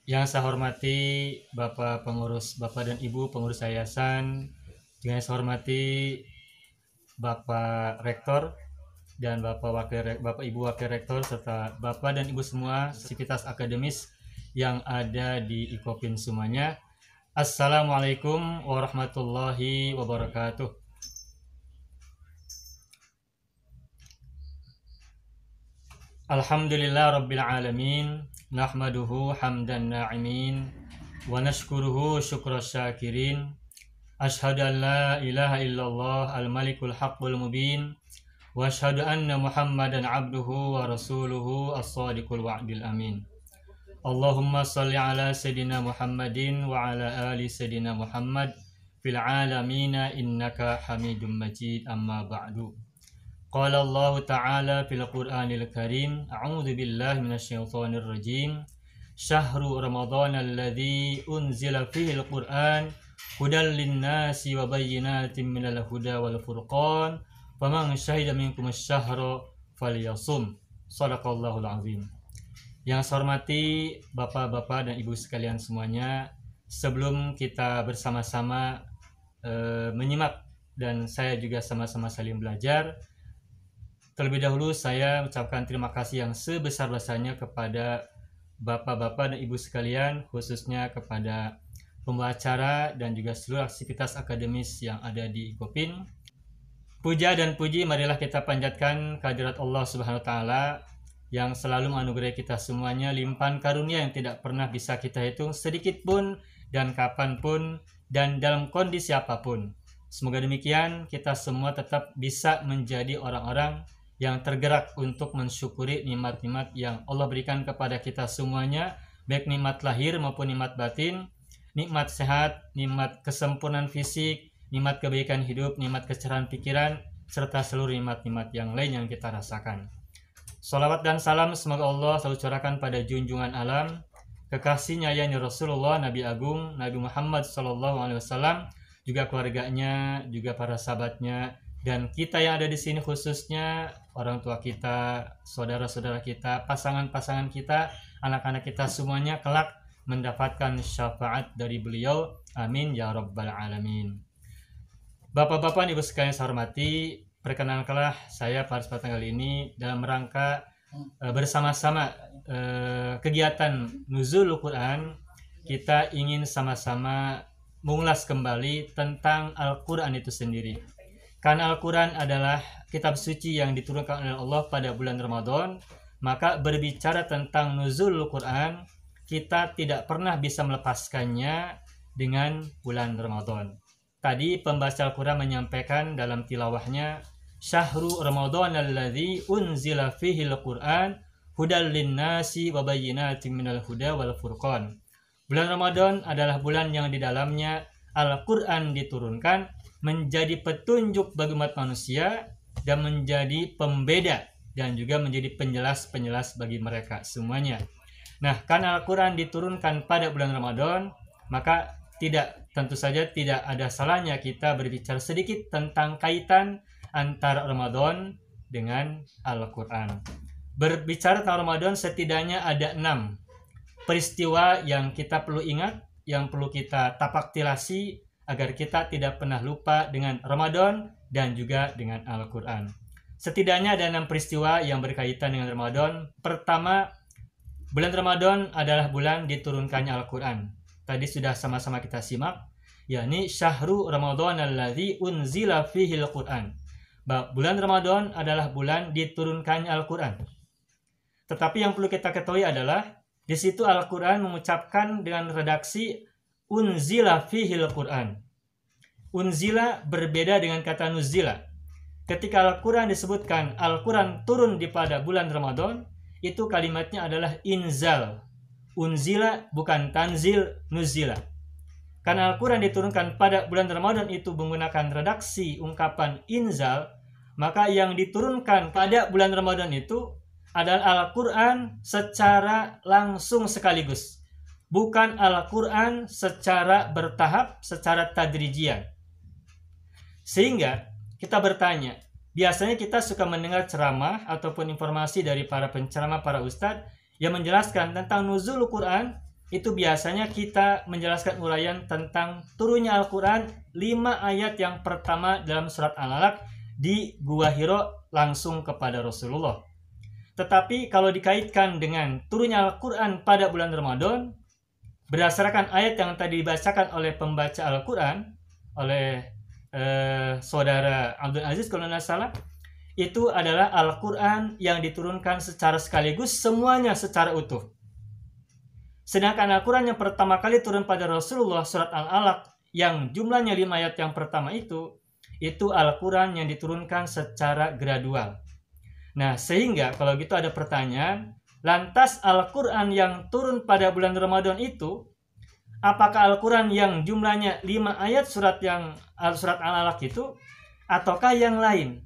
Yang saya hormati Bapak dan Ibu pengurus yayasan, yang saya hormati Bapak Rektor dan Bapak Ibu Wakil Rektor serta Bapak dan Ibu semua sivitas akademis yang ada di IKOPIN semuanya. Assalamualaikum warahmatullahi wabarakatuh. Alhamdulillah rabbil alamin, nahmaduhu hamdan na'imin wa nashkuruhu syukras syakirin. Ashhadu an la ilaha illallah al-malikul haqqul mubin wa ashhadu anna muhammadan abduhu wa rasuluhu as-sadiqul wa'dil amin. Allahumma salli ala sayyidina Muhammadin wa ala ali sayyidina Muhammad fil alamina innaka hamidum majid, amma ba'du. Qala Allah Ta'ala fil Qur'anil Karim, a'udzu billahi minasyaitonir rajim. Syahru Ramadan alladzi unzila fihi al-Qur'an hudal linnasi wa bayyinatin minal huda wal furqan. Faman syahida minkum asy-syahra falyasum. Shadaqallahul azim. Yang saya hormati Bapak-bapak dan Ibu sekalian semuanya, sebelum kita bersama-sama menyimak dan saya juga sama-sama saling belajar, terlebih dahulu saya ucapkan terima kasih yang sebesar-besarnya kepada Bapak-bapak dan Ibu sekalian, khususnya kepada pembawa acara dan juga seluruh aktivitas akademis yang ada di IKOPIN. Puja dan puji marilah kita panjatkan kehadirat Allah Subhanahu wa taala yang selalu menganugerahi kita semuanya limpahan karunia yang tidak pernah bisa kita hitung sedikit pun dan kapanpun dan dalam kondisi apapun. Semoga demikian kita semua tetap bisa menjadi orang-orang yang tergerak untuk mensyukuri nikmat-nikmat yang Allah berikan kepada kita semuanya, baik nikmat lahir maupun nikmat batin, nikmat sehat, nikmat kesempurnaan fisik, nikmat kebaikan hidup, nikmat kecerahan pikiran, serta seluruh nikmat-nikmat yang lain yang kita rasakan. Salawat dan salam semoga Allah selalu curahkan pada junjungan alam, kekasihnya yakni Rasulullah Nabi Agung Nabi Muhammad SAW, juga keluarganya, juga para sahabatnya, dan kita yang ada di sini khususnya orang tua kita, saudara-saudara kita, pasangan-pasangan kita, anak-anak kita semuanya kelak mendapatkan syafaat dari beliau. Amin ya rabbal alamin. Bapak-bapak Ibu sekalian saya hormati, perkenankanlah saya pada kesempatan kali ini dalam rangka bersama-sama kegiatan Nuzulul Quran, kita ingin sama-sama mengulas kembali tentang Al-Quran itu sendiri. Karena Al-Quran adalah kitab suci yang diturunkan oleh Allah pada bulan Ramadan, maka berbicara tentang Nuzulul Quran, kita tidak pernah bisa melepaskannya dengan bulan Ramadan. Tadi pembaca Al-Quran menyampaikan dalam tilawahnya, Syahru Ramadan alladzi unzila fihi al-Quran hudal linnasi wa bayyinatin minal huda wal furqan. Bulan Ramadan adalah bulan yang di dalamnya Al-Quran diturunkan menjadi petunjuk bagi umat manusia dan menjadi pembeda dan juga menjadi penjelas-penjelas bagi mereka semuanya. Nah, karena Al-Quran diturunkan pada bulan Ramadan, maka tentu saja tidak ada salahnya kita berbicara sedikit tentang kaitan antara Ramadan dengan Al-Quran. Berbicara tentang Ramadan setidaknya ada 6 peristiwa yang kita perlu ingat, yang perlu kita tapaktilasi agar kita tidak pernah lupa dengan Ramadan dan juga dengan Al-Quran. Setidaknya ada 6 peristiwa yang berkaitan dengan Ramadan. Pertama, bulan Ramadan adalah bulan diturunkannya Al-Quran. Tadi sudah sama-sama kita simak, yakni Syahru Ramadan alladzi unzila fihi al-Quran. Bulan Ramadan adalah bulan diturunkannya Al-Quran. Tetapi yang perlu kita ketahui adalah di situ Al-Quran mengucapkan dengan redaksi unzila fihi al-Quran. Unzila berbeda dengan kata nuzila. Ketika Al-Quran disebutkan Al-Quran turun di pada bulan Ramadan, itu kalimatnya adalah inzal. Unzila bukan tanzil, nuzila. Karena Al-Quran diturunkan pada bulan Ramadan itu menggunakan redaksi ungkapan inzal, maka yang diturunkan pada bulan Ramadan itu adalah Al-Quran secara langsung sekaligus. Bukan Al-Quran secara bertahap, secara tadrijian. Sehingga kita bertanya, biasanya kita suka mendengar ceramah ataupun informasi dari para penceramah, para ustadz yang menjelaskan tentang nuzul Quran, itu biasanya kita menjelaskan uraian tentang turunnya Al-Quran 5 ayat yang pertama dalam surat Al-Alaq di Gua Hiro langsung kepada Rasulullah. Tetapi kalau dikaitkan dengan turunnya Al-Quran pada bulan Ramadan, berdasarkan ayat yang tadi dibacakan oleh pembaca Al-Quran, oleh saudara Abdul Aziz kalau tidak salah, itu adalah Al-Quran yang diturunkan secara sekaligus semuanya secara utuh. Sedangkan Al-Quran yang pertama kali turun pada Rasulullah surat Al-Alaq yang jumlahnya 5 ayat yang pertama itu Al-Quran yang diturunkan secara gradual. Nah, sehingga kalau gitu ada pertanyaan, lantas Al-Quran yang turun pada bulan Ramadan itu, apakah Al-Quran yang jumlahnya 5 ayat surat Al-Alaq itu, ataukah yang lain?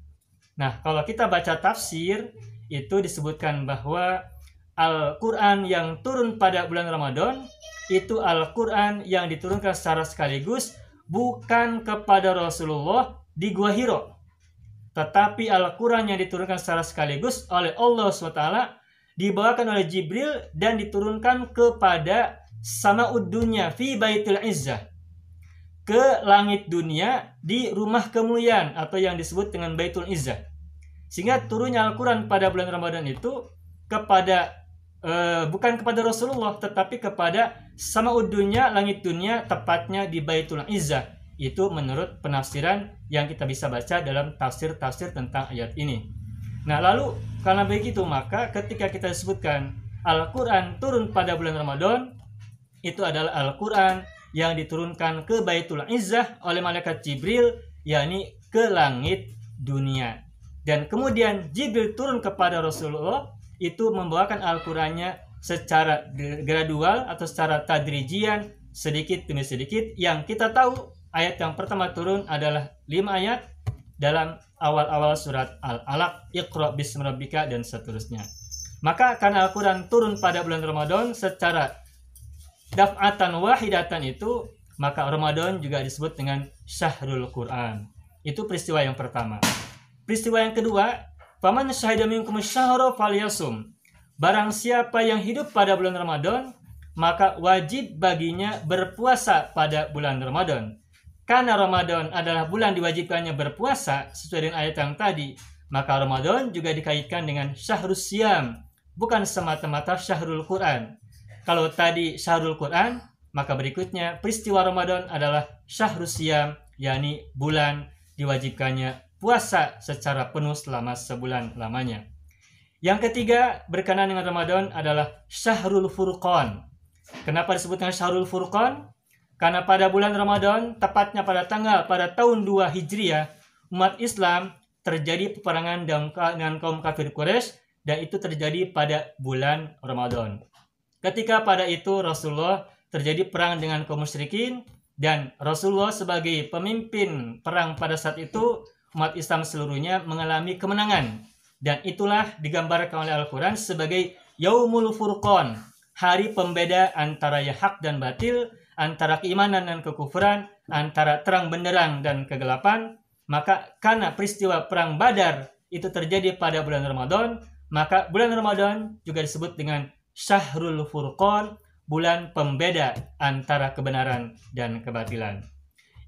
Nah, kalau kita baca tafsir, itu disebutkan bahwa Al-Quran yang turun pada bulan Ramadan itu Al-Quran yang diturunkan secara sekaligus bukan kepada Rasulullah di Gua Hiro, tetapi Al-Quran yang diturunkan secara sekaligus oleh Allah SWT dibawakan oleh Jibril dan diturunkan kepada Sama'ud Dunya fi Baitul Izzah, ke langit dunia di rumah kemuliaan atau yang disebut dengan Baitul Izzah. Sehingga turunnya Al-Quran pada bulan Ramadan itu bukan kepada Rasulullah, tetapi kepada Sama'ud Dunya, langit dunia, tepatnya di Baitul Izzah. Itu menurut penafsiran yang kita bisa baca dalam tafsir-tafsir tentang ayat ini. Nah, lalu karena begitu, maka ketika kita sebutkan Al-Quran turun pada bulan Ramadan, itu adalah Al-Quran yang diturunkan ke Baitul Izzah oleh malaikat Jibril, yakni ke langit dunia. Dan kemudian Jibril turun kepada Rasulullah, itu membawakan Al-Qurannya secara gradual atau secara tadrijian, sedikit demi sedikit. Yang kita tahu ayat yang pertama turun adalah 5 ayat dalam awal-awal surat Al-Alaq, Iqra bismi rabbika, dan seterusnya. Maka karena Al-Quran turun pada bulan Ramadan secara daf'atan wahidatan itu, maka Ramadan juga disebut dengan Syahrul Quran. Itu peristiwa yang pertama. Peristiwa yang kedua, faman syahida minkum syahra falyasum. Barang siapa yang hidup pada bulan Ramadan, maka wajib baginya berpuasa pada bulan Ramadan. Karena Ramadan adalah bulan diwajibkannya berpuasa sesuai dengan ayat yang tadi, maka Ramadan juga dikaitkan dengan Syahrus Siyam, bukan semata-mata Syahrul Quran. Kalau tadi Syahrul Quran, maka berikutnya peristiwa Ramadan adalah Syahrus Siyam, yakni bulan diwajibkannya puasa secara penuh selama sebulan lamanya. Yang ketiga berkenaan dengan Ramadan adalah Syahrul Furqan. Kenapa disebutkan Syahrul Furqan? Karena pada bulan Ramadan, tepatnya pada tahun 2 Hijriah, umat Islam terjadi peperangan dengan kaum kafir Quraisy, dan itu terjadi pada bulan Ramadan. Ketika pada itu Rasulullah terjadi perang dengan kaum musyrikin, dan Rasulullah sebagai pemimpin perang pada saat itu, umat Islam seluruhnya mengalami kemenangan. Dan itulah digambarkan oleh Al-Quran sebagai Yaumul Furqan, hari pembeda antara yang hak dan batil, antara keimanan dan kekufuran, antara terang benderang dan kegelapan. Maka karena peristiwa perang Badar itu terjadi pada bulan Ramadan, maka bulan Ramadan juga disebut dengan Syahrul Furqan, bulan pembeda antara kebenaran dan kebatilan.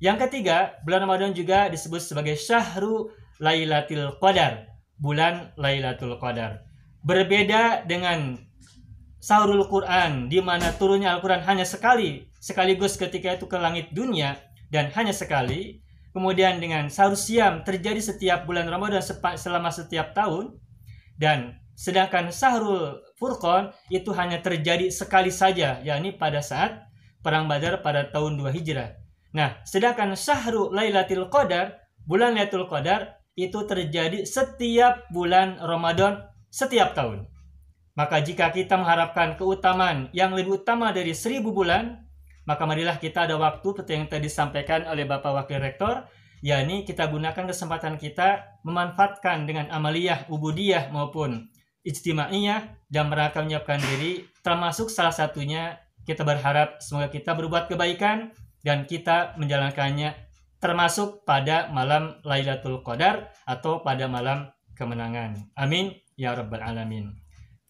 Yang ketiga, bulan Ramadan juga disebut sebagai Syahru Lailatul Qadar, bulan Lailatul Qadar. Berbeda dengan Syahrul Quran, di mana turunnya Al-Quran hanya sekaligus ketika itu ke langit dunia, dan hanya sekali. Kemudian dengan Syahrus Siyam terjadi setiap bulan Ramadan selama setiap tahun. Dan sedangkan Syahrul Furqan itu hanya terjadi sekali saja, yakni pada saat perang Badar pada tahun 2 Hijrah. Nah, sedangkan Syahrul Lailatul Qadar, bulan Lailatul Qadar, itu terjadi setiap bulan Ramadan setiap tahun. Maka jika kita mengharapkan keutamaan yang lebih utama dari 1000 bulan, maka marilah kita ada waktu seperti yang tadi disampaikan oleh Bapak Wakil Rektor, yakni kita gunakan kesempatan kita memanfaatkan dengan amaliyah, ubudiyah maupun ijtimaiyah dan mereka menyiapkan diri, termasuk salah satunya kita berharap semoga kita berbuat kebaikan dan kita menjalankannya termasuk pada malam Lailatul Qadar atau pada malam kemenangan. Amin ya rabbal alamin.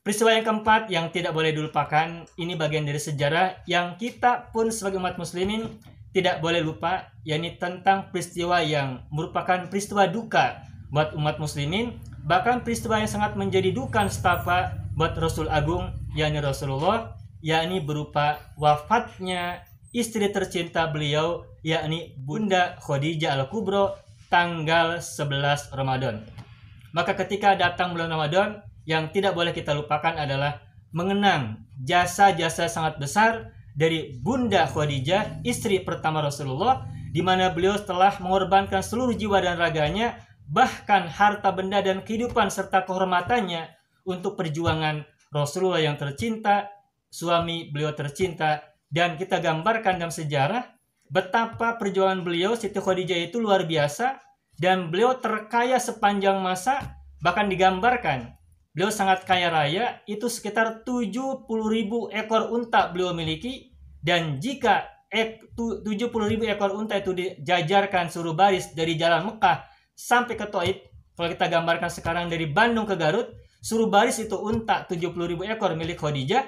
Peristiwa yang keempat yang tidak boleh dilupakan, ini bagian dari sejarah yang kita pun sebagai umat muslimin tidak boleh lupa, yakni tentang peristiwa yang merupakan peristiwa duka buat umat muslimin, bahkan peristiwa yang sangat menjadi duka nestapa buat Rasul Agung, yakni Rasulullah, yakni berupa wafatnya istri tercinta beliau, yakni Bunda Khadijah Al-Kubro, tanggal 11 Ramadan. Maka ketika datang bulan Ramadan, yang tidak boleh kita lupakan adalah mengenang jasa-jasa sangat besar dari Bunda Khadijah, istri pertama Rasulullah, di mana beliau telah mengorbankan seluruh jiwa dan raganya, bahkan harta benda dan kehidupan serta kehormatannya untuk perjuangan Rasulullah yang tercinta, suami beliau tercinta. Dan kita gambarkan dalam sejarah betapa perjuangan beliau, Siti Khadijah, itu luar biasa, dan beliau terkaya sepanjang masa. Bahkan digambarkan beliau sangat kaya raya, itu sekitar 70.000 ekor unta beliau miliki. Dan jika 70.000 ekor unta itu dijajarkan suruh baris dari jalan Mekah sampai ke Taif, kalau kita gambarkan sekarang dari Bandung ke Garut, suruh baris itu unta 70.000 ekor milik Khadijah,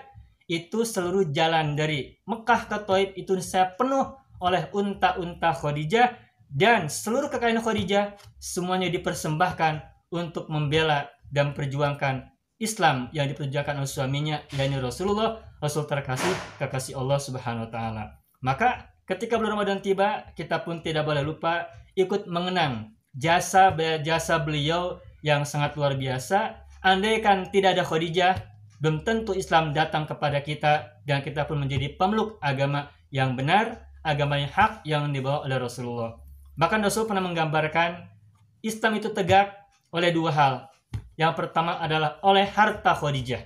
itu seluruh jalan dari Mekah ke Taif itu saya penuh oleh unta-unta Khadijah, dan seluruh kekayaan Khadijah semuanya dipersembahkan untuk membela dan perjuangkan Islam yang diperjuangkan oleh suaminya, yakni Rasulullah, Rasul terkasih, kekasih Allah Subhanahu wa taala. Maka ketika bulan Ramadan tiba, kita pun tidak boleh lupa ikut mengenang jasa beliau yang sangat luar biasa. Andaikan tidak ada Khadijah, belum tentu Islam datang kepada kita dan kita pun menjadi pemeluk agama yang benar, agama yang hak yang dibawa oleh Rasulullah. Bahkan Rasul pernah menggambarkan Islam itu tegak oleh dua hal. Yang pertama adalah oleh harta Khadijah.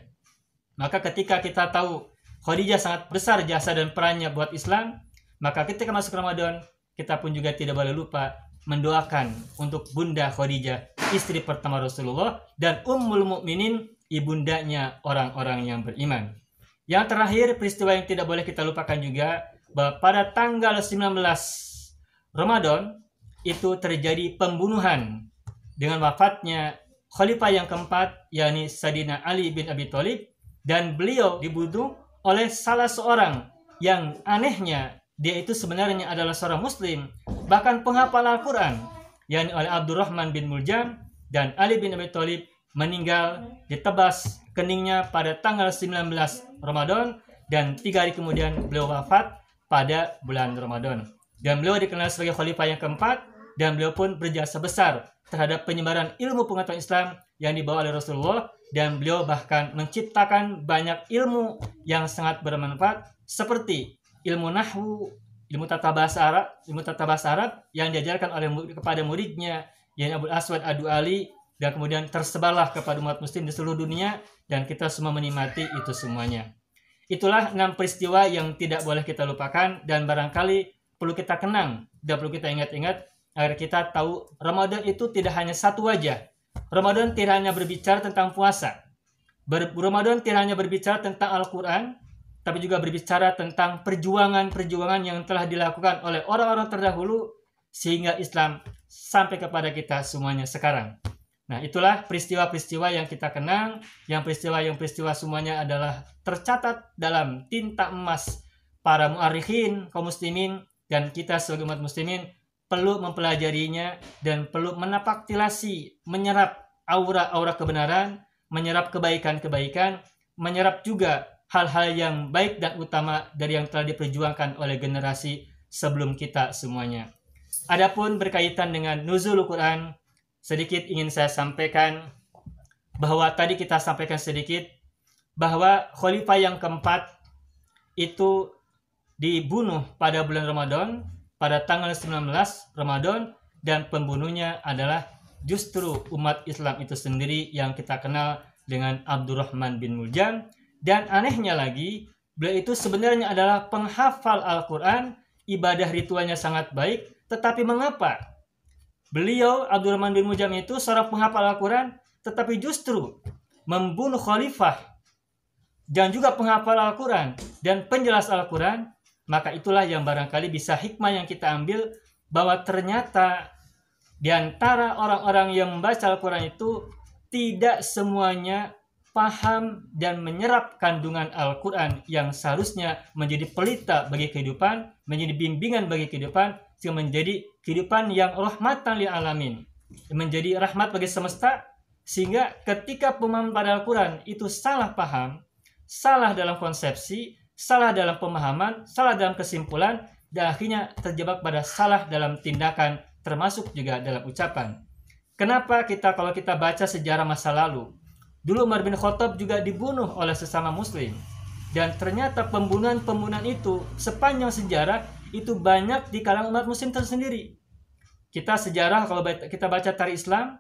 Maka ketika kita tahu Khadijah sangat besar jasa dan perannya buat Islam, maka ketika masuk Ramadan, kita pun juga tidak boleh lupa mendoakan untuk Bunda Khadijah, istri pertama Rasulullah, dan Ummul Mukminin, ibundanya orang-orang yang beriman. Yang terakhir, peristiwa yang tidak boleh kita lupakan juga, bahwa pada tanggal 19 Ramadan itu terjadi pembunuhan dengan wafatnya Khalifah yang keempat, yakni Sayyidina Ali bin Abi Thalib, dan beliau dibunuh oleh salah seorang yang anehnya dia itu sebenarnya adalah seorang Muslim, bahkan penghafal Al-Quran, yakni oleh Abdurrahman bin Muljam, dan Ali bin Abi Thalib meninggal ditebas keningnya pada tanggal 19 Ramadan, dan 3 hari kemudian beliau wafat pada bulan Ramadan. Dan beliau dikenal sebagai Khalifah yang keempat, dan beliau pun berjasa besar terhadap penyebaran ilmu pengetahuan Islam yang dibawa oleh Rasulullah, dan beliau bahkan menciptakan banyak ilmu yang sangat bermanfaat seperti ilmu nahwu, ilmu tata bahasa Arab yang diajarkan oleh kepada muridnya yakni Abul Aswad Ad-Du'ali, dan kemudian tersebarlah kepada umat muslim di seluruh dunia, dan kita semua menikmati itu semuanya. Itulah 6 peristiwa yang tidak boleh kita lupakan dan barangkali perlu kita kenang dan perlu kita ingat-ingat agar kita tahu Ramadan itu tidak hanya satu wajah. Ramadan tidak hanya berbicara tentang puasa. Ramadan tidak hanya berbicara tentang Al-Quran, tapi juga berbicara tentang perjuangan-perjuangan yang telah dilakukan oleh orang-orang terdahulu sehingga Islam sampai kepada kita semuanya sekarang. Nah, itulah peristiwa-peristiwa yang kita kenang, yang peristiwa semuanya adalah tercatat dalam tinta emas para mu'arikhin, kaum muslimin, dan kita sebagai umat muslimin perlu mempelajarinya dan perlu menapaktilasi, menyerap aura-aura kebenaran, menyerap kebaikan-kebaikan, menyerap juga hal-hal yang baik dan utama dari yang telah diperjuangkan oleh generasi sebelum kita semuanya. Adapun berkaitan dengan nuzulul Quran, sedikit ingin saya sampaikan bahwa tadi kita sampaikan sedikit bahwa Khalifah yang keempat itu dibunuh pada bulan Ramadan, pada tanggal 19 Ramadan, dan pembunuhnya adalah justru umat Islam itu sendiri yang kita kenal dengan Abdurrahman bin Muljam. Dan anehnya lagi, beliau itu sebenarnya adalah penghafal Al-Quran, ibadah ritualnya sangat baik, tetapi mengapa beliau, Abdurrahman bin Muljam itu seorang penghafal Al-Quran, tetapi justru membunuh khalifah dan juga penghafal Al-Quran dan penjelas Al-Quran? Maka itulah yang barangkali bisa hikmah yang kita ambil, bahwa ternyata di antara orang-orang yang membaca Al-Quran itu tidak semuanya paham dan menyerap kandungan Al-Quran yang seharusnya menjadi pelita bagi kehidupan, menjadi bimbingan bagi kehidupan, sehingga menjadi kehidupan yang rahmatan lil alamin, menjadi rahmat bagi semesta. Sehingga ketika pemahaman pada Al-Quran itu salah paham, salah dalam konsepsi, salah dalam pemahaman, salah dalam kesimpulan, dan akhirnya terjebak pada salah dalam tindakan, termasuk juga dalam ucapan. Kenapa kalau kita baca sejarah masa lalu, dulu Umar bin Khattab juga dibunuh oleh sesama muslim. Dan ternyata pembunuhan itu sepanjang sejarah itu banyak di kalangan umat muslim tersendiri. Kita sejarah, kalau kita baca tarikh Islam,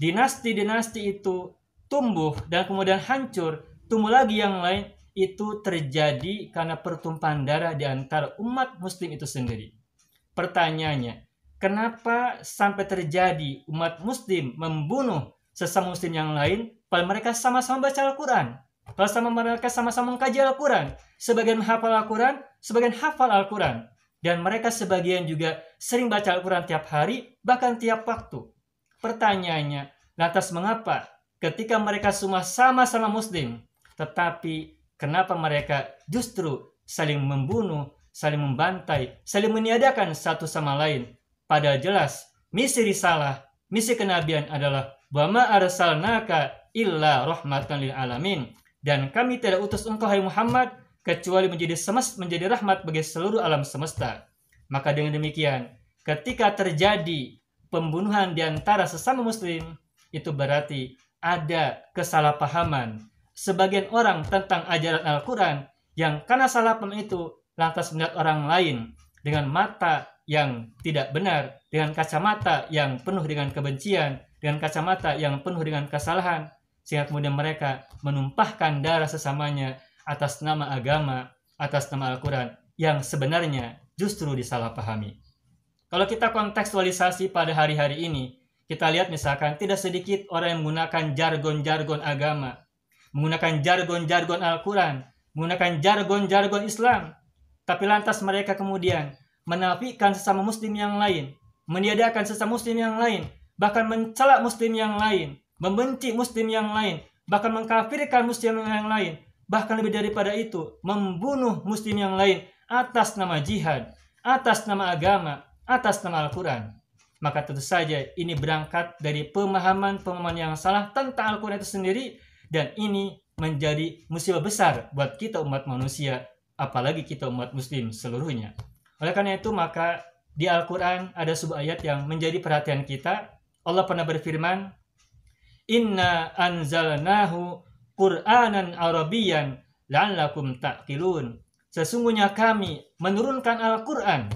dinasti-dinasti itu tumbuh dan kemudian hancur, tumbuh lagi yang lain, itu terjadi karena pertumpahan darah di antara umat muslim itu sendiri. Pertanyaannya, kenapa sampai terjadi umat muslim membunuh sesama muslim yang lain, padahal mereka sama-sama baca Al-Quran, padahal mereka sama-sama mengkaji Al-Quran, sebagian hafal Al-Quran, sebagian hafal Al-Quran, dan mereka sebagian juga sering baca Al-Quran tiap hari, bahkan tiap waktu. Pertanyaannya, lantas mengapa ketika mereka semua sama-sama muslim, tetapi kenapa mereka justru saling membunuh, saling membantai, saling meniadakan satu sama lain? Padahal jelas misi risalah, misi kenabian adalah wa ma arsalnaka illa rahmatan lil alamin, dan kami tidak utus engkau hai Muhammad kecuali menjadi rahmat bagi seluruh alam semesta. Maka dengan demikian, ketika terjadi pembunuhan di antara sesama muslim, itu berarti ada kesalahpahaman sebagian orang tentang ajaran Al-Quran, yang karena salah paham itu lantas melihat orang lain dengan mata yang tidak benar, dengan kacamata yang penuh dengan kebencian, dengan kacamata yang penuh dengan kesalahan, sehingga kemudian mereka menumpahkan darah sesamanya atas nama agama, atas nama Al-Quran, yang sebenarnya justru disalahpahami. Kalau kita kontekstualisasi pada hari-hari ini, kita lihat misalkan tidak sedikit orang yang menggunakan jargon-jargon agama, menggunakan jargon-jargon Al-Quran, menggunakan jargon-jargon Islam, tapi lantas mereka kemudian menafikan sesama muslim yang lain, meniadakan sesama muslim yang lain, bahkan mencela muslim yang lain, membenci muslim yang lain, bahkan mengkafirkan muslim yang lain, bahkan lebih daripada itu, membunuh muslim yang lain atas nama jihad, atas nama agama, atas nama Al-Quran. Maka tentu saja ini berangkat dari pemahaman yang salah tentang Al-Quran itu sendiri, dan ini menjadi musibah besar buat kita umat manusia, apalagi kita umat muslim seluruhnya. Oleh karena itu, maka di Al-Quran ada sebuah ayat yang menjadi perhatian kita. Allah pernah berfirman, Inna anzalnahu Qur'anan Arabiyyan la'allakum ta'qilun. Sesungguhnya kami menurunkan Al-Quran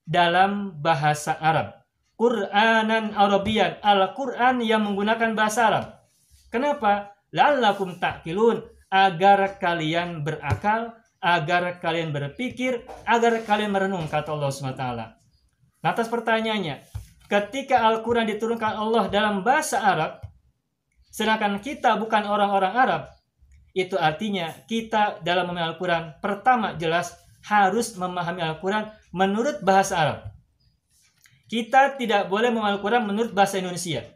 dalam bahasa Arab. Qur'anan Arabiyyan, Al-Quran yang menggunakan bahasa Arab. Kenapa? La'allakum ta'qilun, agar kalian berakal, agar kalian berpikir, agar kalian merenung, kata Allah SWT. Lantas pertanyaannya, ketika Al-Quran diturunkan Allah dalam bahasa Arab, sedangkan kita bukan orang-orang Arab, itu artinya kita dalam memahami Al-Quran, pertama jelas harus memahami Al-Quran menurut bahasa Arab. Kita tidak boleh memahami Al-Quran menurut bahasa Indonesia.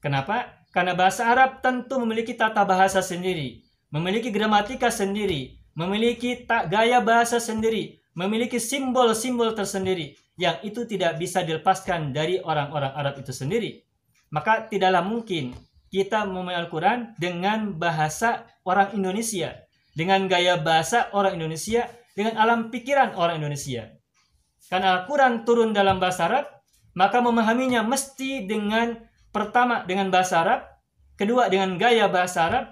Kenapa? Karena bahasa Arab tentu memiliki tata bahasa sendiri, memiliki gramatika sendiri, memiliki gaya bahasa sendiri, memiliki simbol-simbol tersendiri, yang itu tidak bisa dilepaskan dari orang-orang Arab itu sendiri. Maka tidaklah mungkin kita memahami Al-Quran dengan bahasa orang Indonesia, dengan gaya bahasa orang Indonesia, dengan alam pikiran orang Indonesia. Karena Al-Quran turun dalam bahasa Arab, maka memahaminya mesti dengan pertama dengan bahasa Arab, kedua dengan gaya bahasa Arab,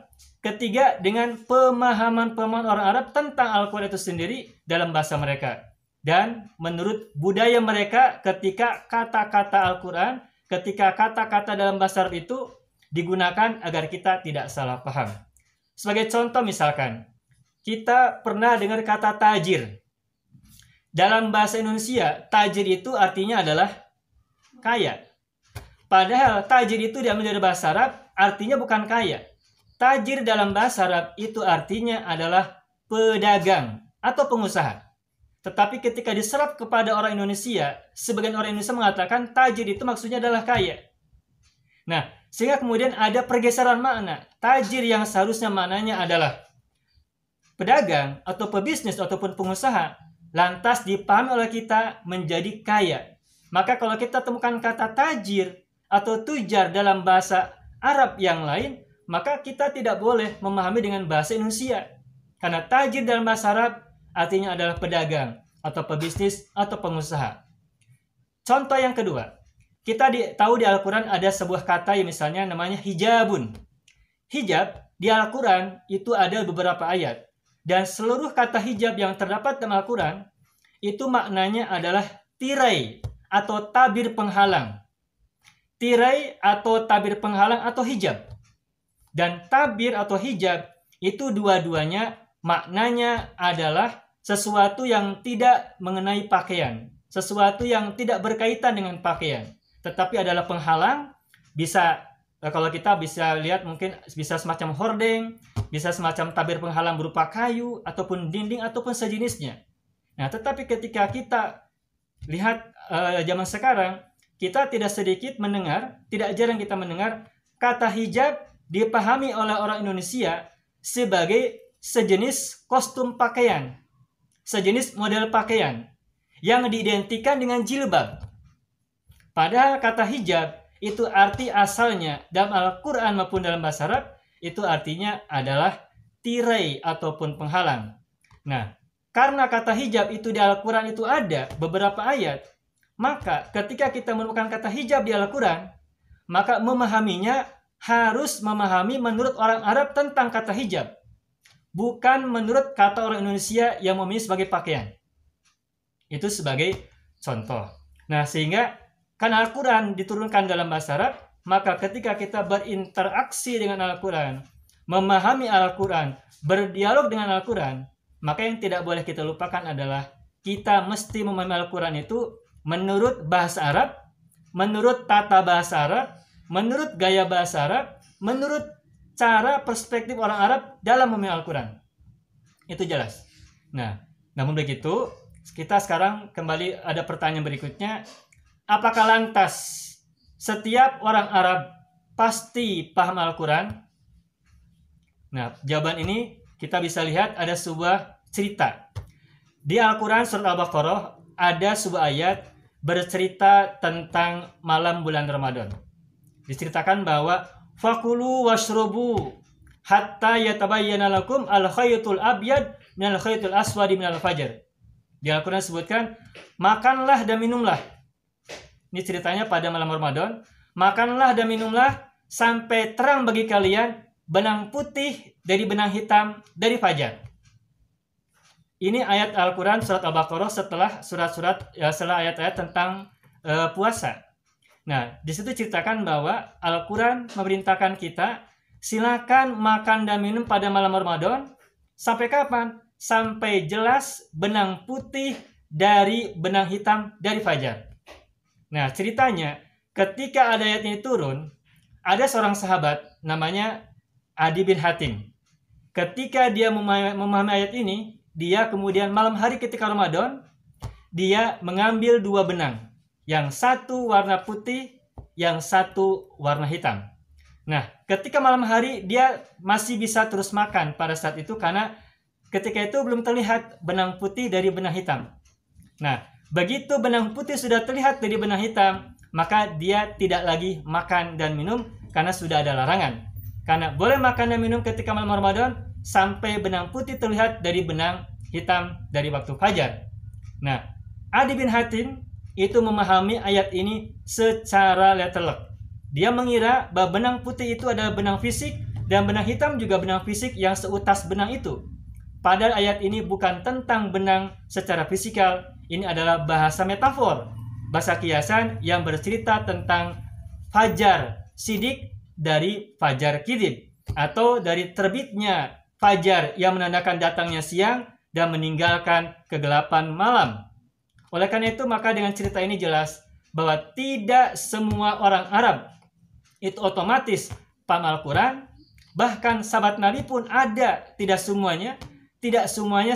ketiga dengan pemahaman orang Arab tentang Al-Quran itu sendiri dalam bahasa mereka. Dan menurut budaya mereka, ketika kata-kata Al-Quran, ketika kata-kata dalam bahasa Arab itu digunakan agar kita tidak salah paham. Sebagai contoh misalkan, kita pernah dengar kata tajir. Dalam bahasa Indonesia, tajir itu artinya adalah kaya. Padahal tajir itu diambil dari bahasa Arab, artinya bukan kaya. Tajir dalam bahasa Arab itu artinya adalah pedagang atau pengusaha. Tetapi ketika diserap kepada orang Indonesia, sebagian orang Indonesia mengatakan tajir itu maksudnya adalah kaya. Nah, Sehingga kemudian ada pergeseran makna. Tajir yang seharusnya maknanya adalah pedagang atau pebisnis ataupun pengusaha, lantas dipahami oleh kita menjadi kaya. Maka kalau kita temukan kata tajir atau tujar dalam bahasa Arab yang lain, maka kita tidak boleh memahami dengan bahasa Indonesia. Karena tajir dalam bahasa Arab artinya adalah pedagang atau pebisnis atau pengusaha. Contoh yang kedua, kita tahu di Al-Quran ada sebuah kata yang misalnya namanya hijabun. Hijab di Al-Quran itu ada beberapa ayat. Dan seluruh kata hijab yang terdapat dalam Al-Quran itu maknanya adalah tirai atau tabir penghalang. Tirai atau tabir penghalang atau hijab. Dan tabir atau hijab itu dua-duanya maknanya adalah sesuatu yang tidak mengenai pakaian. Sesuatu yang tidak berkaitan dengan pakaian. Tetapi adalah penghalang, bisa kalau kita bisa lihat mungkin bisa semacam hordeng, bisa semacam tabir penghalang berupa kayu, ataupun dinding, ataupun sejenisnya. Nah, tetapi ketika kita lihat zaman sekarang, kita tidak sedikit mendengar, tidak jarang kita mendengar, kata hijab dipahami oleh orang Indonesia sebagai sejenis kostum pakaian, sejenis model pakaian, yang diidentikan dengan jilbab. Padahal kata hijab itu arti asalnya dalam Al-Quran maupun dalam bahasa Arab itu artinya adalah tirai ataupun penghalang. Nah, karena kata hijab itu di Al-Quran itu ada beberapa ayat, maka ketika kita menemukan kata hijab di Al-Quran, maka memahaminya harus memahami menurut orang Arab tentang kata hijab, bukan menurut kata orang Indonesia yang memahami sebagai pakaian. Itu sebagai contoh. Nah, sehingga kan Al-Quran diturunkan dalam bahasa Arab, maka ketika kita berinteraksi dengan Al-Quran, memahami Al-Quran, berdialog dengan Al-Quran, maka yang tidak boleh kita lupakan adalah kita mesti memahami Al-Quran itu menurut bahasa Arab, menurut tata bahasa Arab, menurut gaya bahasa Arab, menurut cara perspektif orang Arab dalam memahami Al-Quran. Itu jelas. Nah, namun begitu, kita sekarang kembali ada pertanyaan berikutnya. Apakah lantas setiap orang Arab pasti paham Al-Quran? Nah, jawaban ini kita bisa lihat ada sebuah cerita. Di Al-Quran surat Al-Baqarah ada sebuah ayat bercerita tentang malam bulan Ramadan. Diceritakan bahwa fakulu washrobu hatta yatabayyana lakum al-khaytul abyad minal khaytul aswadi minal fajr. Di Al-Quran disebutkan, makanlah dan minumlah. Ini ceritanya pada malam Ramadan. Makanlah dan minumlah sampai terang bagi kalian benang putih dari benang hitam dari fajar. Ini ayat Al-Quran surat Al-Baqarah setelah setelah ayat-ayat tentang puasa. Nah, di situ ceritakan bahwa Al-Quran memerintahkan kita silakan makan dan minum pada malam Ramadan sampai kapan? Sampai jelas benang putih dari benang hitam dari fajar. Nah, ceritanya ketika ada ayat ini turun, ada seorang sahabat namanya Adi bin Hatim. Ketika dia memahami ayat ini, dia kemudian malam hari ketika Ramadan, dia mengambil dua benang. Yang satu warna putih, yang satu warna hitam. Nah, ketika malam hari dia masih bisa terus makan pada saat itu karena ketika itu belum terlihat benang putih dari benang hitam. Nah, begitu benang putih sudah terlihat dari benang hitam, maka dia tidak lagi makan dan minum karena sudah ada larangan. Karena boleh makan dan minum ketika malam Ramadan sampai benang putih terlihat dari benang hitam dari waktu fajar. Nah, Adi bin Hatim itu memahami ayat ini secara letterlock. Dia mengira bahwa benang putih itu adalah benang fisik dan benang hitam juga benang fisik yang seutas benang itu. Padahal ayat ini bukan tentang benang secara fisikal, ini adalah bahasa metafor, bahasa kiasan yang bercerita tentang fajar sidik dari fajar kidib, atau dari terbitnya fajar yang menandakan datangnya siang dan meninggalkan kegelapan malam. Oleh karena itu, maka dengan cerita ini jelas bahwa tidak semua orang Arab itu otomatis paham Al-Quran. Bahkan sahabat Nabi pun ada, tidak semuanya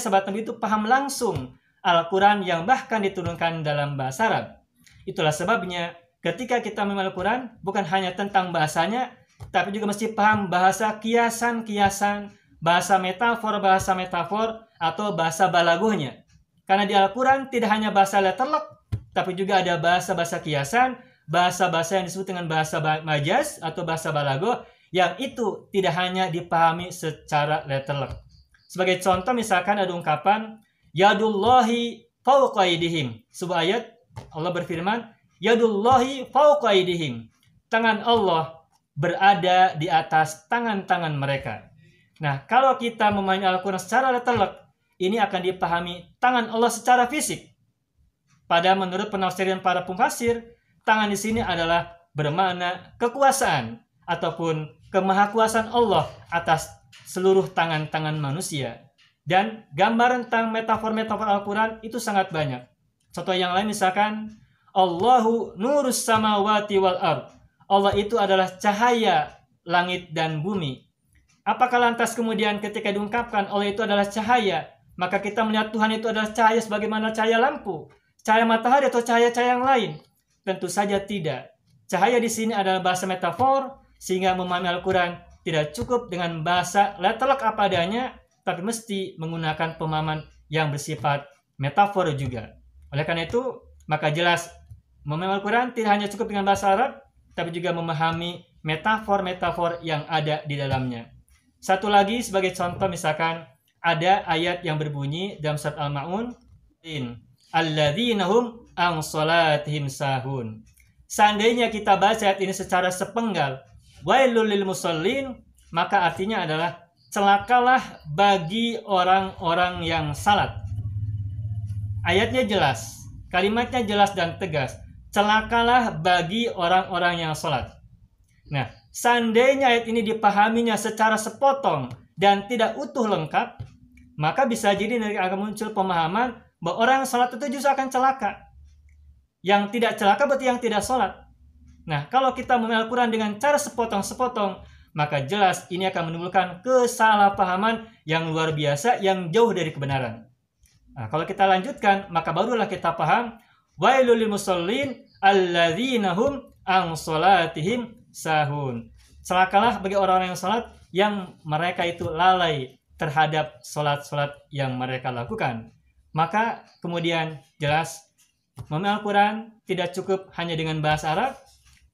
sahabat Nabi itu paham langsung Al-Quran yang bahkan diturunkan dalam bahasa Arab. Itulah sebabnya ketika kita memahami Al-Quran, bukan hanya tentang bahasanya, tapi juga mesti paham bahasa kiasan-kiasan, bahasa metafor, atau bahasa balagohnya. Karena di Al-Quran tidak hanya bahasa letterlock, tapi juga ada bahasa-bahasa kiasan, bahasa-bahasa yang disebut dengan bahasa majaz atau bahasa balagoh, yang itu tidak hanya dipahami secara letterlock. Sebagai contoh misalkan ada ungkapan yadullahi fawqa aydihim. Sebuah ayat Allah berfirman, yadullahi fawqa aydihim. Tangan Allah berada di atas tangan-tangan mereka. Nah, kalau kita memahami Al-Quran secara letterlock, ini akan dipahami tangan Allah secara fisik. Pada menurut penafsiran para pemfasir, tangan di sini adalah bermakna kekuasaan ataupun kemahakuasaan Allah atas seluruh tangan-tangan manusia. Dan gambaran tentang metafor-metafor Al-Quran itu sangat banyak. Contoh yang lain misalkan, Allahu nurus samawati wal ard. Allah itu adalah cahaya langit dan bumi. Apakah lantas kemudian ketika diungkapkan Allah itu adalah cahaya, maka kita melihat Tuhan itu adalah cahaya sebagaimana cahaya lampu, cahaya matahari atau cahaya-cahaya yang lain? Tentu saja tidak. Cahaya di sini adalah bahasa metafor, sehingga memahami Al-Quran tidak cukup dengan bahasa letterlock apa adanya, tapi mesti menggunakan pemahaman yang bersifat metafor juga. Oleh karena itu, maka jelas memahami Al-Quran tidak hanya cukup dengan bahasa Arab, tapi juga memahami metafor-metafor yang ada di dalamnya. Satu lagi sebagai contoh misalkan ada ayat yang berbunyi dalam surat Al-Ma'un, alladzina hum an sholatihim sahun. Seandainya kita baca ayat ini secara sepenggal, wailul lil musallin, maka artinya adalah celakalah bagi orang-orang yang salat. Ayatnya jelas, kalimatnya jelas dan tegas. Celakalah bagi orang-orang yang sholat. Nah, seandainya ayat ini dipahaminya secara sepotong dan tidak utuh lengkap, maka bisa jadi akan muncul pemahaman bahwa orang yang sholat itu justru akan celaka. Yang tidak celaka berarti yang tidak sholat. Nah, kalau kita memahami Al-Quran dengan cara sepotong-sepotong, maka jelas ini akan menimbulkan kesalahpahaman yang luar biasa, yang jauh dari kebenaran. Nah, kalau kita lanjutkan, maka barulah kita paham wailul lil musallin alladzina hum an sholatihim sahun. Celakalah bagi orang-orang yang salat yang mereka itu lalai terhadap salat-salat yang mereka lakukan. Maka kemudian jelas memahami Al-Quran tidak cukup hanya dengan bahasa Arab,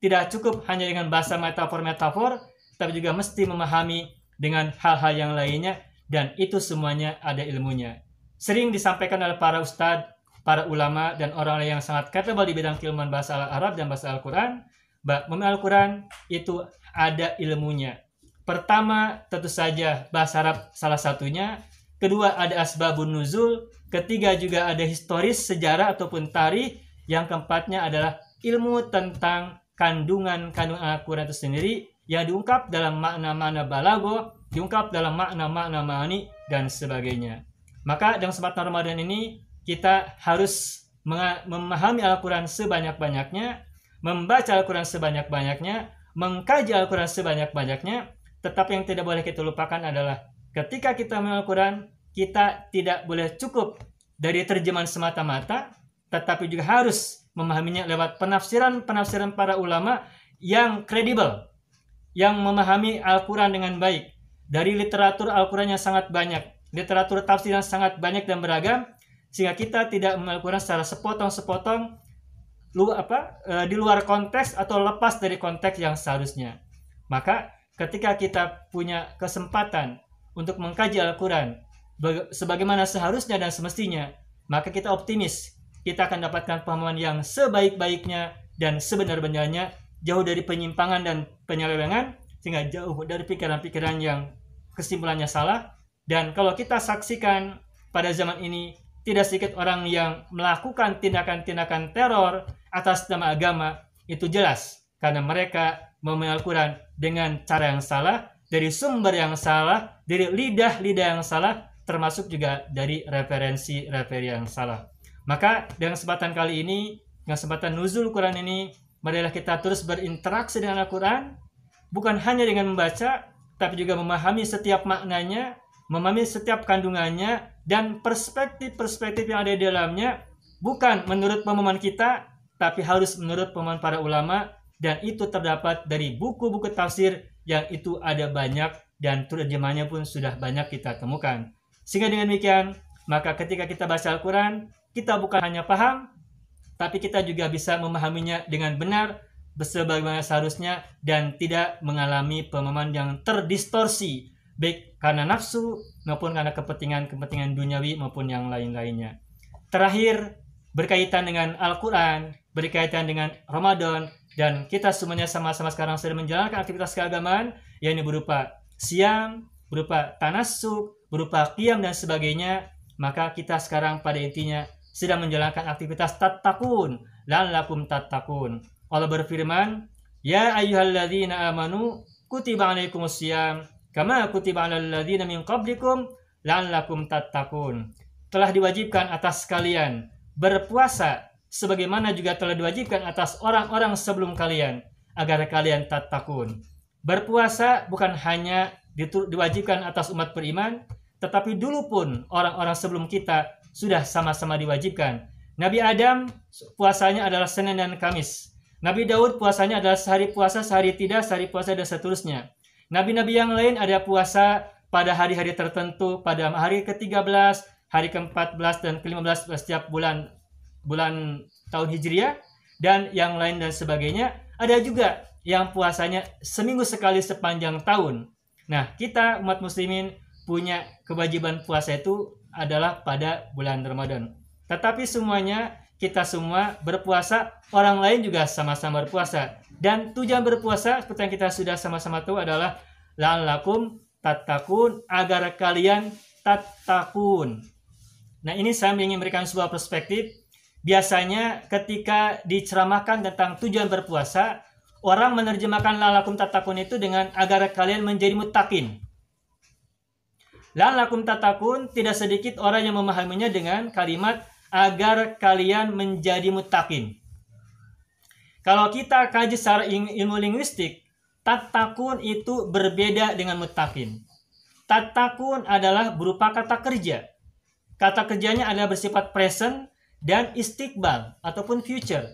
tidak cukup hanya dengan bahasa metafor-metafor, tapi juga mesti memahami dengan hal-hal yang lainnya, dan itu semuanya ada ilmunya. Sering disampaikan oleh para ustadz, para ulama, dan orang-orang yang sangat capable di bidang keilmuan bahasa Arab dan bahasa Al-Quran, memahami Al-Quran itu ada ilmunya. Pertama, tentu saja bahasa Arab salah satunya. Kedua, ada asbabun nuzul. Ketiga, juga ada historis, sejarah ataupun tarikh. Yang keempatnya adalah ilmu tentang kandungan Al-Quran itu sendiri, yang diungkap dalam makna-makna balago, diungkap dalam makna-makna ma'ani, dan sebagainya. Maka dalam kesempatan Ramadan ini, kita harus memahami Al-Quran sebanyak-banyaknya, membaca Al-Quran sebanyak-banyaknya, mengkaji Al-Quran sebanyak-banyaknya. Tetapi yang tidak boleh kita lupakan adalah ketika kita memahami Al-Quran, kita tidak boleh cukup dari terjemahan semata-mata, tetapi juga harus memahaminya lewat penafsiran-penafsiran para ulama yang kredibel, yang memahami Al-Quran dengan baik. Dari literatur Al-Quran yang sangat banyak, literatur tafsir yang sangat banyak dan beragam, sehingga kita tidak memahami Al-Quran secara sepotong-sepotong, di luar konteks atau lepas dari konteks yang seharusnya. Maka ketika kita punya kesempatan untuk mengkaji Al-Quran sebagaimana seharusnya dan semestinya, maka kita optimis kita akan dapatkan pemahaman yang sebaik-baiknya dan sebenar-benarnya, jauh dari penyimpangan dan penyelewengan, sehingga jauh dari pikiran-pikiran yang kesimpulannya salah. Dan kalau kita saksikan pada zaman ini, tidak sedikit orang yang melakukan tindakan-tindakan teror atas nama agama, itu jelas karena mereka memahami Al-Quran dengan cara yang salah, dari sumber yang salah, dari lidah-lidah yang salah, termasuk juga dari referensi-referensi yang salah. Maka dengan kesempatan kali ini, dengan kesempatan nuzul Quran ini, marilah kita terus berinteraksi dengan Al-Quran, bukan hanya dengan membaca, tapi juga memahami setiap maknanya, memahami setiap kandungannya, dan perspektif-perspektif yang ada di dalamnya, bukan menurut pemahaman kita, tapi harus menurut pemahaman para ulama, dan itu terdapat dari buku-buku tafsir yang itu ada banyak dan terjemahnya pun sudah banyak kita temukan. Sehingga dengan demikian, maka ketika kita baca Al-Quran, kita bukan hanya paham, tapi kita juga bisa memahaminya dengan benar, sebagaimana seharusnya, dan tidak mengalami pemahaman yang terdistorsi, baik karena nafsu maupun karena kepentingan duniawi maupun yang lain-lainnya. Terakhir, berkaitan dengan Al-Quran, berkaitan dengan Ramadan, dan kita semuanya sama-sama sekarang sedang menjalankan aktivitas keagamaan, yakni berupa siam, berupa tanassuk, berupa qiyam dan sebagainya, maka kita sekarang pada intinya sedang menjalankan aktivitas tattaqun, la'allakum tattaqun. Allah berfirman, ya ayyuhalladzina amanu kutiba alaikumus syiyam kama kutiba alal ladzina min qablikum la'allakum tattaqun. Telah diwajibkan atas kalian berpuasa sebagaimana juga telah diwajibkan atas orang-orang sebelum kalian agar kalian tattaqun. Berpuasa bukan hanya diwajibkan atas umat beriman, tetapi dulu pun orang-orang sebelum kita sudah sama-sama diwajibkan. Nabi Adam puasanya adalah Senin dan Kamis. Nabi Daud puasanya adalah sehari puasa, sehari tidak, sehari puasa dan seterusnya. Nabi-nabi yang lain ada puasa pada hari-hari tertentu, pada hari ke-13, hari ke-14 dan ke-15 setiap bulan tahun Hijriah, dan yang lain dan sebagainya. Ada juga yang puasanya seminggu sekali sepanjang tahun. Nah, kita umat muslimin punya kewajiban puasa itu adalah pada bulan Ramadan. Tetapi semuanya, kita semua berpuasa, orang lain juga sama-sama berpuasa. Dan tujuan berpuasa, seperti yang kita sudah sama-sama tahu adalah la'allakum tattaqun, agar kalian tattaqun. Nah, ini saya ingin memberikan sebuah perspektif. Biasanya ketika diceramahkan tentang tujuan berpuasa, orang menerjemahkan la'allakum tattaqun itu dengan agar kalian menjadi muttaqin. La'allakum tattaqun, tidak sedikit orang yang memahaminya dengan kalimat agar kalian menjadi muttaqin. Kalau kita kaji secara ilmu linguistik, tattaqun itu berbeda dengan muttaqin. Tattaqun adalah berupa kata kerja. Kata kerjanya adalah bersifat present dan istiqbal ataupun future.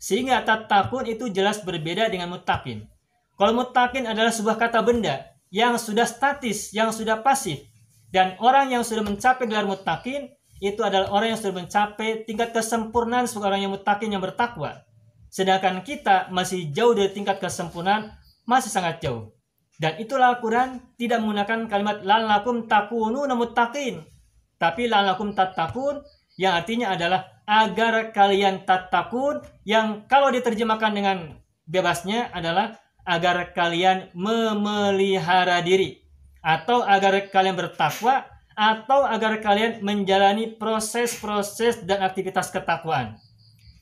Sehingga tattaqun itu jelas berbeda dengan muttaqin. Kalau muttaqin adalah sebuah kata benda yang sudah statis, yang sudah pasif. Dan orang yang sudah mencapai gelar muttaqin itu adalah orang yang sudah mencapai tingkat kesempurnaan sebagai orang yang muttaqin, yang bertakwa. Sedangkan kita masih jauh dari tingkat kesempurnaan, masih sangat jauh. Dan itulah Al-Quran tidak menggunakan kalimat la'allakum takununa muttaqin, tapi la'allakum tattaqun, yang artinya adalah agar kalian tattaqun, yang kalau diterjemahkan dengan bebasnya adalah agar kalian memelihara diri, atau agar kalian bertakwa, atau agar kalian menjalani proses-proses dan aktivitas ketakwaan.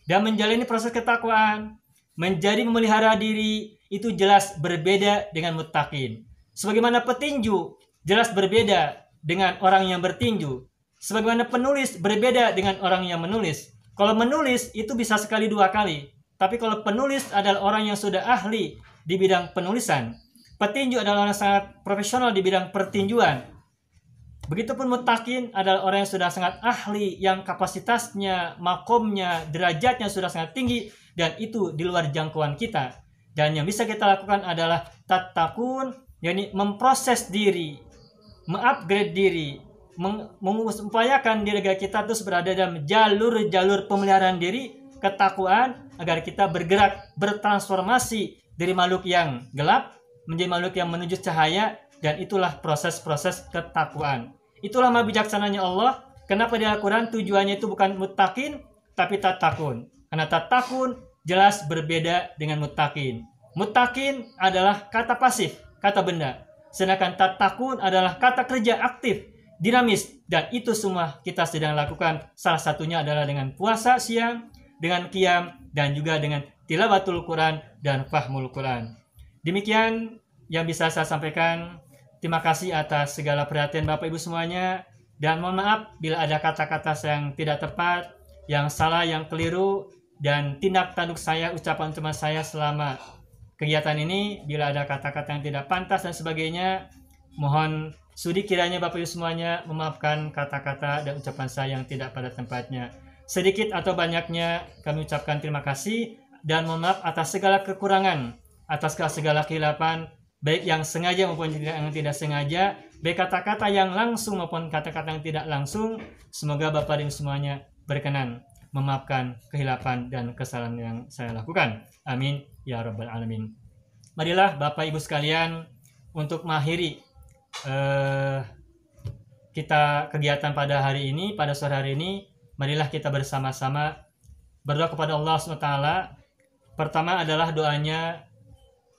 Dan menjalani proses ketakwaan, menjadi memelihara diri, itu jelas berbeda dengan muttaqin. Sebagaimana petinju jelas berbeda dengan orang yang bertinju. Sebagaimana penulis berbeda dengan orang yang menulis. Kalau menulis itu bisa sekali dua kali. Tapi kalau penulis adalah orang yang sudah ahli di bidang penulisan. Petinju adalah orang yang sangat profesional di bidang pertinjuan. Begitupun muttaqin adalah orang yang sudah sangat ahli, yang kapasitasnya, makomnya, derajatnya sudah sangat tinggi, dan itu di luar jangkauan kita. Dan yang bisa kita lakukan adalah tattaqun, yakni memproses diri, mengupgrade diri, mengupayakan diri agar kita terus berada dalam jalur-jalur pemeliharaan diri, ketakwaan, agar kita bergerak, bertransformasi dari makhluk yang gelap menjadi makhluk yang menuju cahaya. Dan itulah proses-proses ketakwaan. Itulah maha bijaksananya Allah. Kenapa di Al-Quran tujuannya itu bukan muttaqin, tapi tattaqun. Karena tattaqun jelas berbeda dengan muttaqin. Muttaqin adalah kata pasif, kata benda. Sedangkan tattaqun adalah kata kerja aktif, dinamis. Dan itu semua kita sedang lakukan. Salah satunya adalah dengan puasa siang, dengan qiyam, dan juga dengan tilawatul Quran dan fahmul Quran. Demikian yang bisa saya sampaikan. Terima kasih atas segala perhatian Bapak Ibu semuanya. Dan mohon maaf bila ada kata-kata yang tidak tepat, yang salah, yang keliru, dan tindak tanduk saya, ucapan-ucapan saya selama kegiatan ini. Bila ada kata-kata yang tidak pantas dan sebagainya, mohon sudi kiranya Bapak Ibu semuanya memaafkan kata-kata dan ucapan saya yang tidak pada tempatnya. Sedikit atau banyaknya kami ucapkan terima kasih dan mohon maaf atas segala kekurangan, atas segala kehilapan, baik yang sengaja maupun yang tidak sengaja, baik kata-kata yang langsung maupun kata-kata yang tidak langsung. Semoga Bapak dan semuanya berkenan memaafkan kehilapan dan kesalahan yang saya lakukan. Amin ya rabbal alamin. Marilah Bapak Ibu sekalian untuk mengakhiri kita kegiatan pada hari ini, pada sore hari ini, marilah kita bersama-sama berdoa kepada Allah SWT. Pertama adalah doanya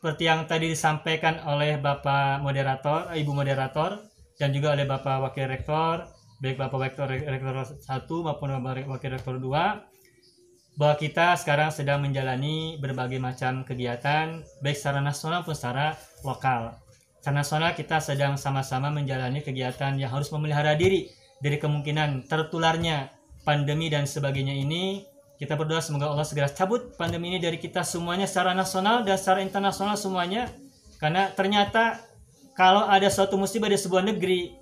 seperti yang tadi disampaikan oleh Bapak Moderator, Ibu Moderator, dan juga oleh Bapak Wakil Rektor, baik Bapak Rektor 1 maupun Bapak Wakil Rektor 2, bahwa kita sekarang sedang menjalani berbagai macam kegiatan, baik secara nasional maupun secara lokal. Secara nasional kita sedang sama-sama menjalani kegiatan yang harus memelihara diri dari kemungkinan tertularnya pandemi dan sebagainya ini. Kita berdoa semoga Allah segera cabut pandemi ini dari kita semuanya secara nasional dan secara internasional semuanya. Karena ternyata kalau ada suatu musibah di sebuah negeri,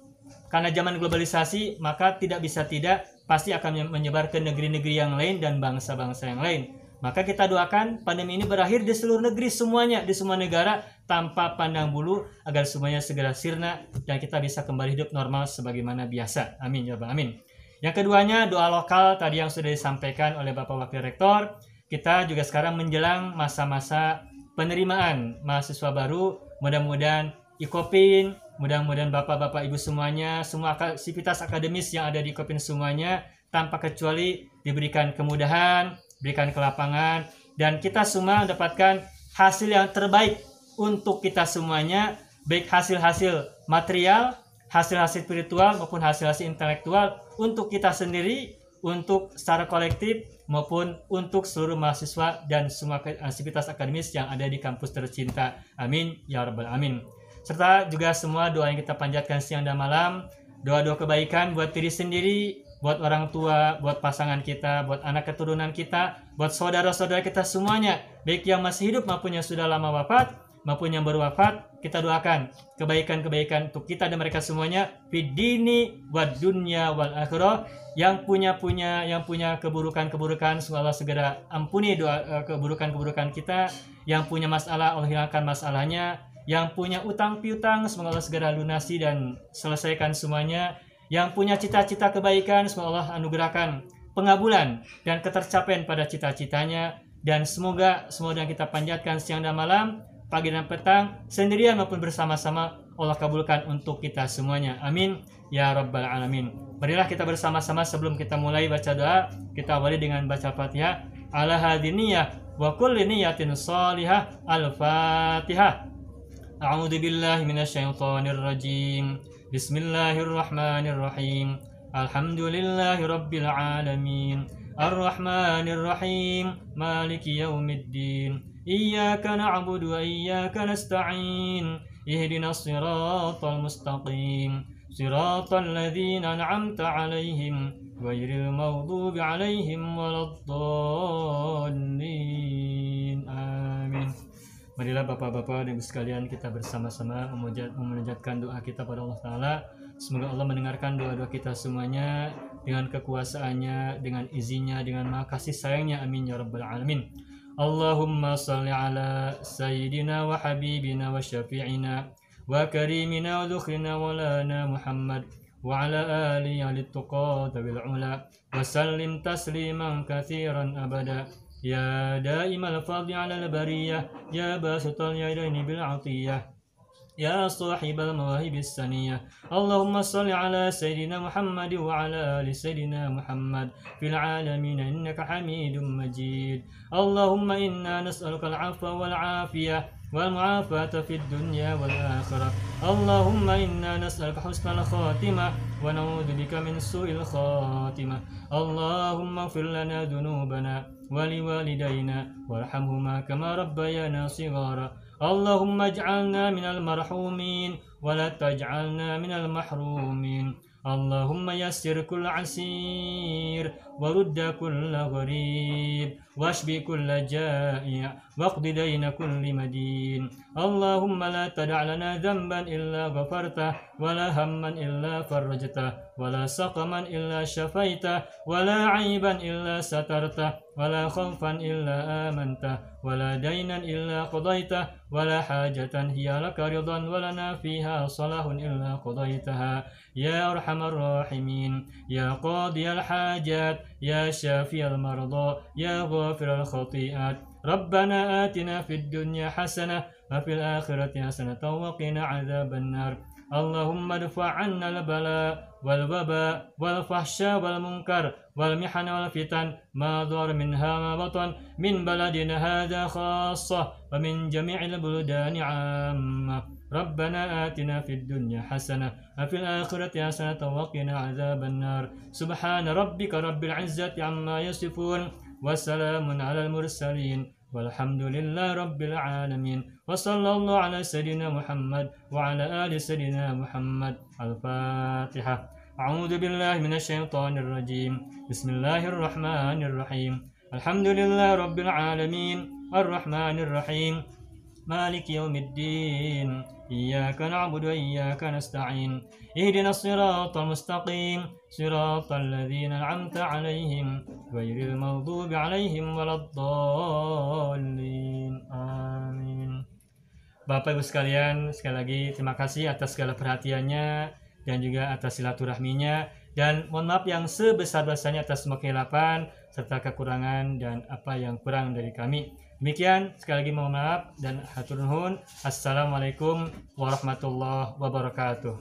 karena zaman globalisasi, maka tidak bisa tidak pasti akan menyebar ke negeri-negeri yang lain dan bangsa-bangsa yang lain. Maka kita doakan pandemi ini berakhir di seluruh negeri semuanya, di semua negara tanpa pandang bulu, agar semuanya segera sirna dan kita bisa kembali hidup normal sebagaimana biasa. Amin ya rabbal alamin. Yang keduanya doa lokal tadi yang sudah disampaikan oleh Bapak Wakil Rektor. Kita juga sekarang menjelang masa-masa penerimaan mahasiswa baru. Mudah-mudahan IKOPIN, mudah-mudahan Bapak-Bapak Ibu semuanya, semua aktivitas akademis yang ada di IKOPIN semuanya tanpa kecuali diberikan kemudahan, berikan kelapangan, dan kita semua mendapatkan hasil yang terbaik untuk kita semuanya, baik hasil-hasil material, hasil-hasil spiritual maupun hasil-hasil intelektual untuk kita sendiri, untuk secara kolektif maupun untuk seluruh mahasiswa dan semua aktivitas akademis yang ada di kampus tercinta. Amin ya rabbal alamin. Serta juga semua doa yang kita panjatkan siang dan malam, doa-doa kebaikan buat diri sendiri, buat orang tua, buat pasangan kita, buat anak keturunan kita, buat saudara-saudara kita semuanya, baik yang masih hidup maupun yang sudah lama wafat maupun yang baru wafat. Kita doakan kebaikan-kebaikan untuk kita dan mereka semuanya, fid dini wad dunya wal akhirah. Yang punya keburukan-keburukan, semoga Allah segera ampuni doa keburukan-keburukan kita. Yang punya masalah, Allah hilangkan masalahnya. Yang punya utang piutang, semoga Allah segera lunasi dan selesaikan semuanya. Yang punya cita-cita kebaikan, semoga Allah anugerahkan pengabulan dan ketercapaian pada cita-citanya. Dan semoga semua yang kita panjatkan siang dan malam, pagi dan petang, sendirian maupun bersama-sama, Allah kabulkan untuk kita semuanya. Amin ya rabbal alamin. Marilah kita bersama-sama sebelum kita mulai baca doa, kita awali dengan baca Fatihah. Ala hadiniyah wa kulli niyatin salihah. Al-Fatihah. A'udzu billahi minasyaitonir rajim. Bismillahirrahmanirrahim. Alhamdulillahi rabbil alamin. Ar-Rahmanir Rahim. Maliki yaumiddin. Iyyaka na'budu wa iyyaka nasta'in. Ihdinas siratal mustaqim. Siratal ladzina an'amta 'alaihim ghairil maghdubi 'alaihim waladdallin. Amin. Marilah Bapak-bapak dan Ibu sekalian, kita bersama-sama memunajatkan doa kita pada Allah Ta'ala. Semoga Allah mendengarkan doa-doa kita semuanya dengan kekuasaannya, dengan izinnya, dengan maha kasih sayangnya. Amin ya rabbal alamin. Allahumma salli ala sayyidina wa habibina wa syafi'ina wa karimina wa dhukhrina wa lana Muhammad wa ala alihi al-tuqa bil ula wa sallim tasliman katsiran abada. Ya daimal fadli ala al-bariyah, ya basital yadaini bil atiyah, ya sahibal mawahibis saniyah. Allahumma salli ala sayyidina Muhammad wa ala ali sayyidina Muhammad fil alamin innaka Hamidum Majid. Allahumma inna nas'aluka al-'afwa wal 'afiyah wal mu'afata fid dunya wal akhirah. Allahumma inna nas'aluka husnal khatimah wa na'udzubika min su'il khatimah. Allahumma ighfir lana dhunubana wa liwalidayna warhamhuma kama rabbayana shighara. Allahumma ij'alna minal marhumin wa la taj'alna minal mahrumin. Allahumma yassir kull asir wa rudda kull gharib واشف كل جائع واقض دين كل مدين. اللهم لا تدع لنا ذنبا إلا غفرته ولا هما إلا فرجته ولا سقما إلا شفيته ولا عيبا إلا سترته ولا خوفا إلا آمنته ولا دينا إلا قضيته ولا حاجة هي لك رضا ولنا فيها صلاح إلا قضيتها يا أرحم الراحمين يا قاضي الحاجات يا شافي المرضى يا غافر الخطيئات. ربنا آتنا في الدنيا حسنة وفي الآخرة حسنة وقنا عذاب النار. اللهم ادفع عنا البلاء والوباء والفحشاء والمنكر والمحن والفتن ما ظهر منها ما بطن من بلدنا هذا خاصة ومن جميع البلدان عامة. ربنا آتنا في الدنيا حسنة وفي الآخرة حسنة وقنا عذاب النار. سبحان ربك رب العزة عما يصفون وسلام على المرسلين والحمد لله رب العالمين. وصلى الله على سيدنا محمد وعلى آل سيدنا محمد. الفاتحة. أعوذ بالله من الشيطان الرجيم. بسم الله الرحمن الرحيم. الحمد لله رب العالمين الرحمن الرحيم مالك يوم الدين إياك نعبد وإياك نستعين اهدنا الصراط المستقيم صراط الذين أنعمت عليهم غير المغضوب عليهم ولا الضالين آمين. Bapak Ibu sekalian, sekali lagi terima kasih atas segala perhatiannya dan juga atas silaturahminya, dan mohon maaf yang sebesar-besarnya atas semua kehilapan serta kekurangan dan apa yang kurang dari kami. Demikian, sekali lagi mohon maaf dan hatur nuhun. Assalamualaikum warahmatullahi wabarakatuh.